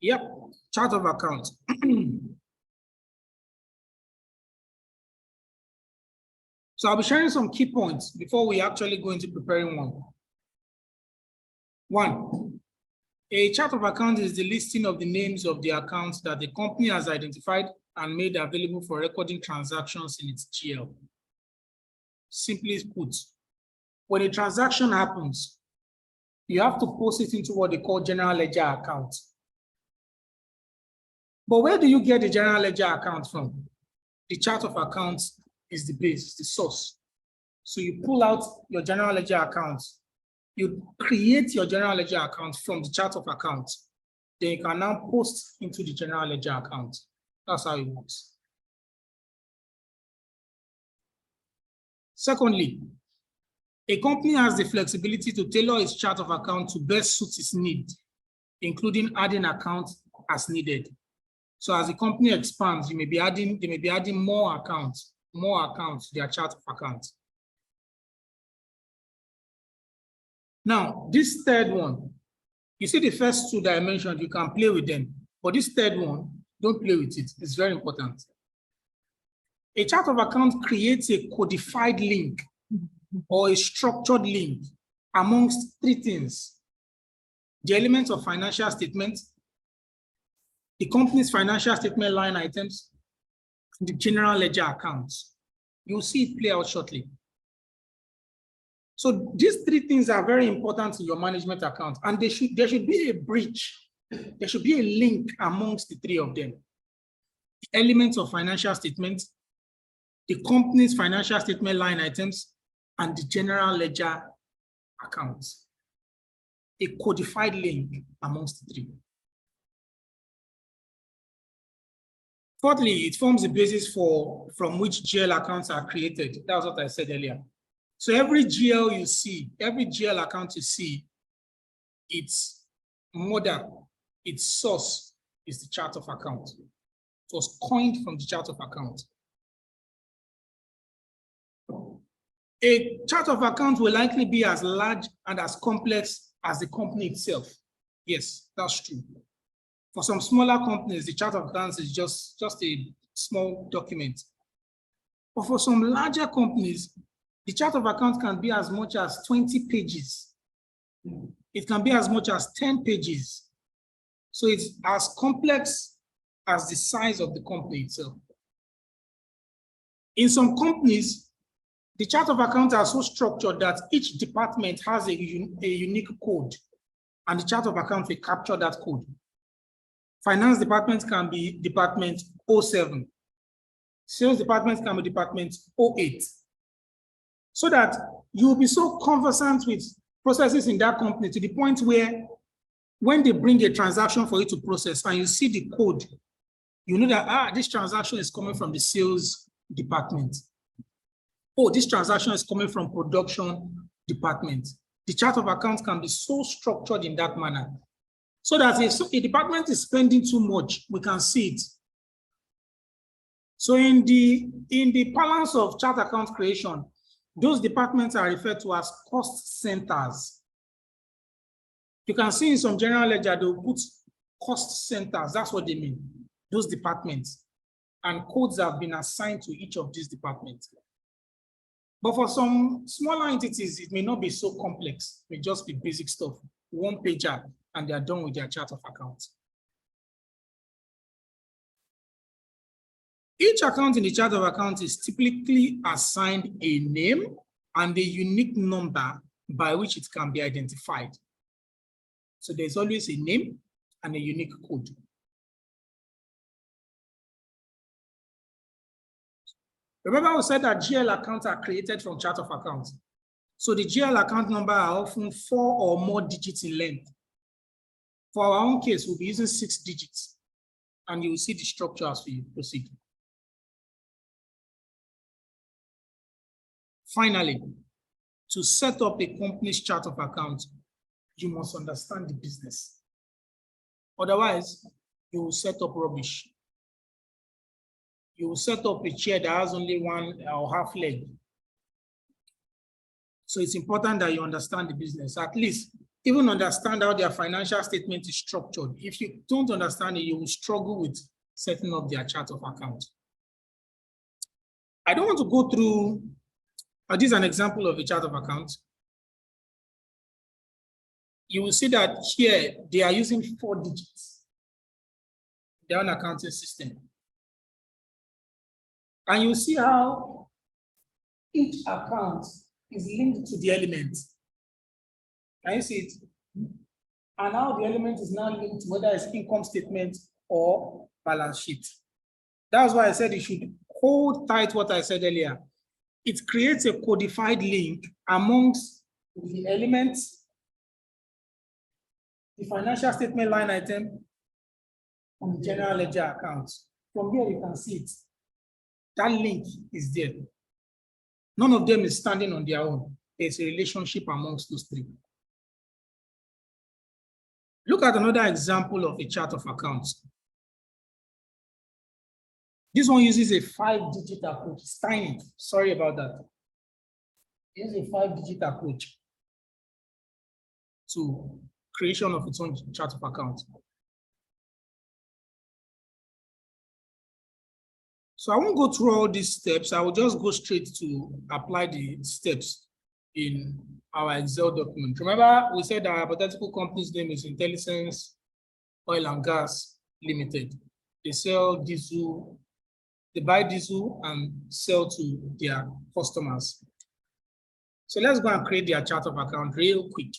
Yep, chart of account. So I'll be sharing some key points before we actually go into preparing one. One, a chart of account is the listing of the names of the accounts that the company has identified and made available for recording transactions in its GL. Simply put, when a transaction happens, you have to post it into what they call general ledger account. But where do you get the general ledger account from? The chart of accounts is the base, the source. So you pull out your general ledger account, you create your general ledger account from the chart of accounts. Then you can now post into the general ledger account. That's how it works. Secondly, a company has the flexibility to tailor its chart of account to best suit its need, including adding accounts as needed. So as the company expands, they may be adding more accounts to their chart of accounts. Now, this third one, you see the first two that I mentioned, you can play with them, but this third one, don't play with it. It's very important. A chart of account creates a codified link or a structured link amongst three things: the elements of financial statements, the company's financial statement line items, the general ledger accounts. You'll see it play out shortly. So these three things are very important in your management account, and there should be a bridge. There should be a link amongst the three of them: the elements of financial statements, the company's financial statement line items, and the general ledger accounts. A codified link amongst the three. Fourthly, it forms the basis from which GL accounts are created. That's what I said earlier. So every GL you see, every GL account you see, its model, its source is the chart of account. It was coined from the chart of account. A chart of account will likely be as large and as complex as the company itself. Yes, that's true. For some smaller companies, the chart of accounts is just a small document. But for some larger companies, the chart of accounts can be as much as 20 pages. It can be as much as 10 pages. So it's as complex as the size of the company itself. In some companies, the chart of accounts are so structured that each department has a unique code, and the chart of accounts will capture that code. Finance department can be department 07. Sales department can be department 08. So that you'll be so conversant with processes in that company to the point where when they bring a transaction for you to process and you see the code, you know that, this transaction is coming from the sales department. Oh, this transaction is coming from production department. The chart of accounts can be so structured in that manner, so that if a department is spending too much, we can see it. So in the balance of chart account creation, those departments are referred to as cost centers. You can see in some general ledger, they'll put cost centers. That's what they mean, those departments. And codes have been assigned to each of these departments. But for some smaller entities, it may not be so complex. It may just be basic stuff, one pager, and they are done with their chart of accounts. Each account in the chart of accounts is typically assigned a name and a unique number by which it can be identified. So there's always a name and a unique code. Remember, we said that GL accounts are created from chart of accounts. So the GL account number are often 4 or more digits in length. For our own case, we'll be using 6 digits, and you will see the structure as we proceed. Finally, to set up a company's chart of accounts, you must understand the business. Otherwise, you will set up rubbish. You will set up a chair that has only one or half leg. So it's important that you understand the business. At least even understand how their financial statement is structured. If you don't understand it, you will struggle with setting up their chart of account. I don't want to go through, this is an example of a chart of account. You will see that here they are using 4 digits, their own accounting system. And you see how each account is linked to the element. Can you see it? And how the element is now linked to whether it's income statement or balance sheet. That's why I said you should hold tight what I said earlier. It creates a codified link amongst the elements, the financial statement line item, and the general ledger account. From here, you can see it. That link is there. None of them is standing on their own. There's a relationship amongst those 3. Look at another example of a chart of accounts. This one uses a 5-digit approach. It's tiny. Sorry about that. It uses a 5-digit approach to creation of its own chart of accounts. So I won't go through all these steps. I will just go straight to apply the steps in our Excel document. Remember, we said our hypothetical company's name is Intellisense Oil and Gas Limited. They sell diesel, they buy diesel and sell to their customers. So let's go and create their chart of account real quick.